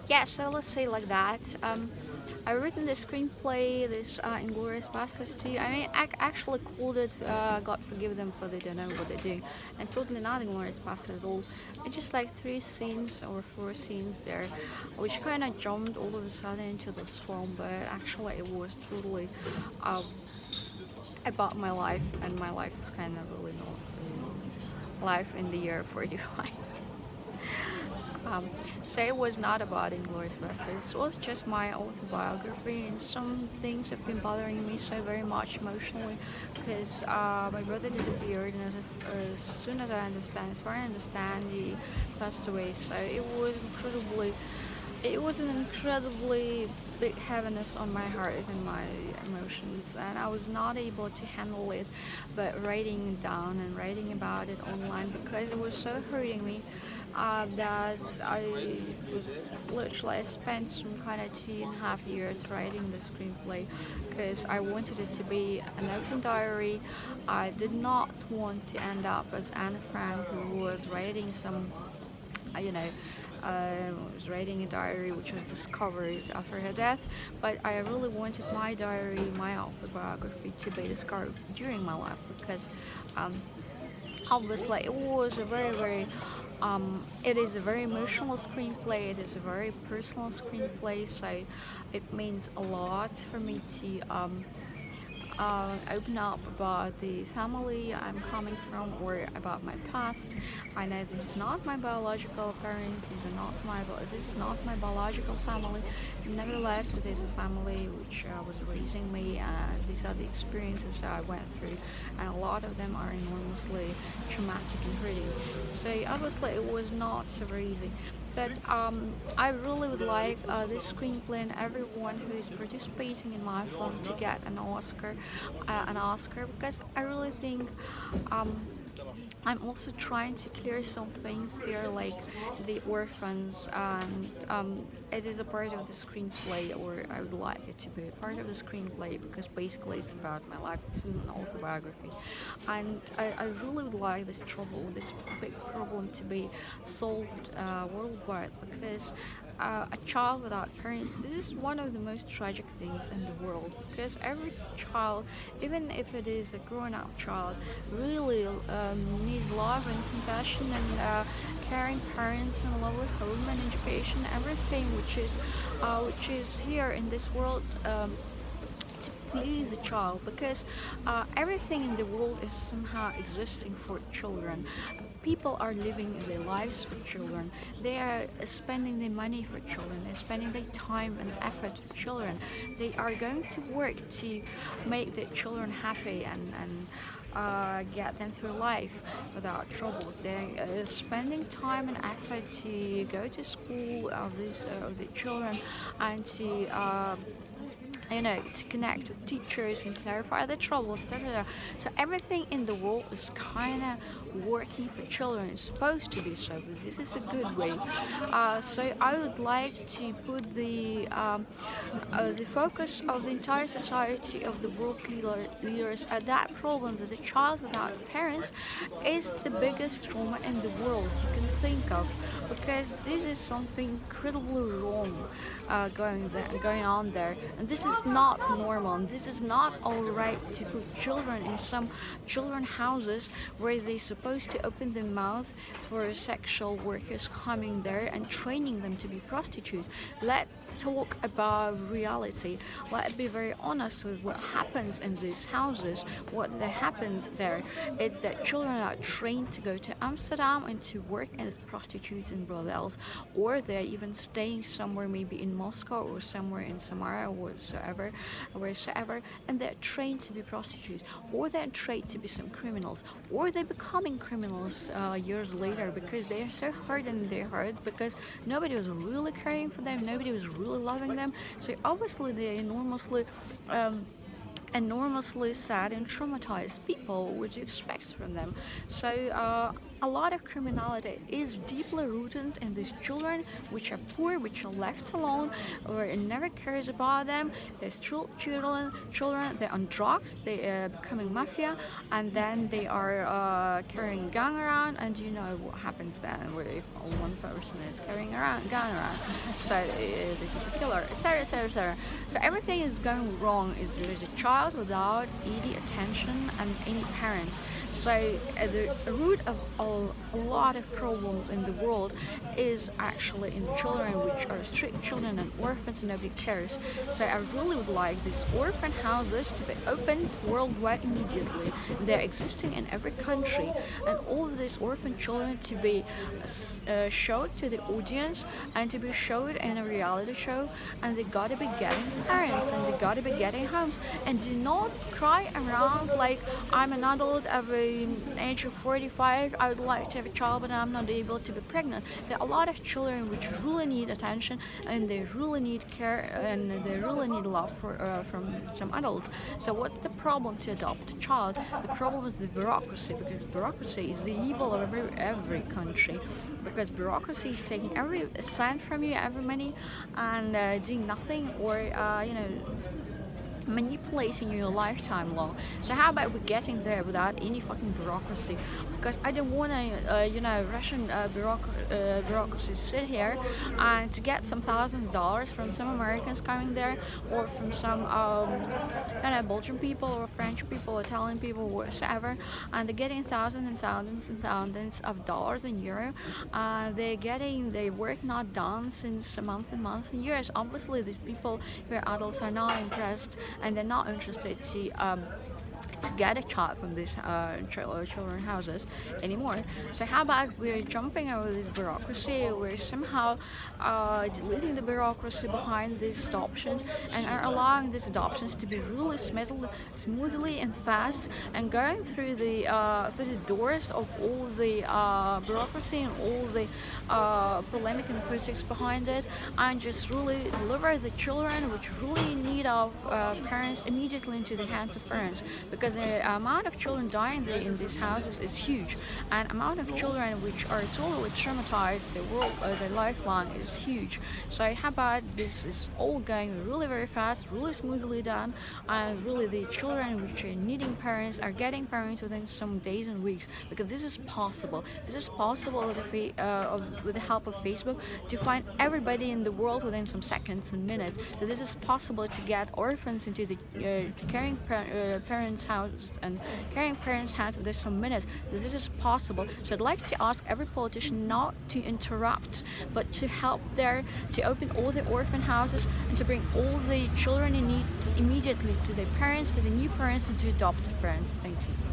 Yeah, so let's say like that. I written the screenplay, this Inglorious Bastards too. I mean, I actually called it God Forgive Them for They Don't Know What They're Doing, and totally not Inglorious Bastards at all. It's just like three scenes or four scenes there, which kind of jumped all of a sudden into this film, but actually it was totally um, about my life, and my life is kind of really not life in the year 45. Um, so it was not about Inglourious Basterds. It was just my autobiography, and some things have been bothering me so very much emotionally because my brother disappeared, and as soon as far as I understand, he passed away. So it was an incredibly big heaviness on my heart and my emotions, and I was not able to handle it. But writing it down and writing about it online because it was so hurting me that I spent some kind of 2.5 years writing the screenplay because I wanted it to be an open diary. I did not want to end up as Anne Frank, who was writing some you know, was writing a diary which was discovered after her death, but I really wanted my diary, my autobiography, to be discovered during my life because um, obviously it was a it is a very emotional screenplay, it is a very personal screenplay, so it means a lot for me to open up about the family I'm coming from or about my past. I know this is not my biological parents. This is not my biological family. Nevertheless, it is a family which was raising me, and these are the experiences that I went through, and a lot of them are enormously traumatic and hurting. So obviously, it was not so very easy. But I really would like this screenplay and everyone who is participating in my film to get an Oscar, because I really think um, I'm also trying to clear some things here, like the orphans, and it is a part of the screenplay, or I would like it to be a part of the screenplay because basically it's about my life. It's an autobiography, and I really would like this big problem, to be solved worldwide because a child without parents, this is one of the most tragic things in the world because every child, even if it is a grown-up child, really needs love and compassion and caring parents and a lovely home and education, everything which is here in this world. To please a child, because everything in the world is somehow existing for children. People are living their lives for children. They are spending their money for children. They're spending their time and effort for children. They are going to work to make their children happy and get them through life without troubles. They're spending time and effort to go to school of the children and to connect with teachers and clarify the troubles, etc. So everything in the world is kind of working for children. It's supposed to be so, but this is a good way. So I would like to put the focus of the entire society of the leaders at that problem, that the child without parents is the biggest trauma in the world you can think of, because this is something incredibly wrong going on there, and this is not normal, and this is not all right to put children in some children houses where they're supposed to open their mouth for sexual workers coming there and training them to be prostitutes. Let talk about reality. Let's be very honest with what happens in these houses. What happens there is that children are trained to go to Amsterdam and to work as prostitutes in brothels, or they're even staying somewhere, maybe in Moscow or somewhere in Samara or wheresoever, and they're trained to be prostitutes, or they're trained to be some criminals, or they're becoming criminals years later because they are so hardened in their heart because nobody was really caring for them, nobody was really loving them. So obviously they're enormously sad and traumatized people, which you expect from them. So a lot of criminality is deeply rooted in these children, which are poor, which are left alone, or it never cares about them. There's children, they're on drugs, they are becoming mafia, and then they are carrying a gun around, and you know what happens then, where if one person is carrying a gun around, so this is a killer, etc., etc., etc. So everything is going wrong if there is a child without any attention and any parents. So the root of a lot of problems in the world is actually in children, which are street children and orphans, and nobody cares. So I really would like these orphan houses to be opened worldwide immediately. They're existing in every country, and all of these orphan children to be showed to the audience and to be showed in a reality show, and they gotta be getting parents, and they gotta be getting homes, and do not cry around like I'm an adult of the age of 45, I would like to have a child but I'm not able to be pregnant. There are a lot of children which really need attention, and they really need care, and they really need love from some adults. So what's the problem to adopt a child? The problem is the bureaucracy, because bureaucracy is the evil of every country, because bureaucracy is taking every cent from you, every money, and doing nothing, or manipulating your lifetime long. So how about we getting there without any fucking bureaucracy? Because I don't want to, Russian bureaucracy sit here and to get some thousands of dollars from some Americans coming there, or from some, Belgian people or French people, Italian people, whatsoever, and they're getting thousands and thousands and thousands of dollars and euro. They're getting their work not done since a month and months and years. Obviously, these people who are adults are not impressed, and they're not interested to get a child from these children houses anymore. So how about we're jumping over this bureaucracy, we're somehow deleting the bureaucracy behind these adoptions, and are allowing these adoptions to be really smoothly and fast, and going through the doors of all the bureaucracy and all the polemic and critics behind it, and just really deliver the children which really need of parents immediately into the hands of parents, because the amount of children dying in these houses is huge, and amount of children which are totally traumatized, their lifelong is huge. So how about this is all going really very fast, really smoothly done, and really the children which are needing parents are getting parents within some days and weeks, because this is possible. This is possible with the help of Facebook, to find everybody in the world within some seconds and minutes. So this is possible to get orphans into the caring parents' house and caring parents' house within some minutes. So this is possible. So I'd like to ask every politician not to interrupt, but to help there, to open all the orphan houses, and to bring all the children in need immediately to their parents, to the new parents, and to adoptive parents. Thank you.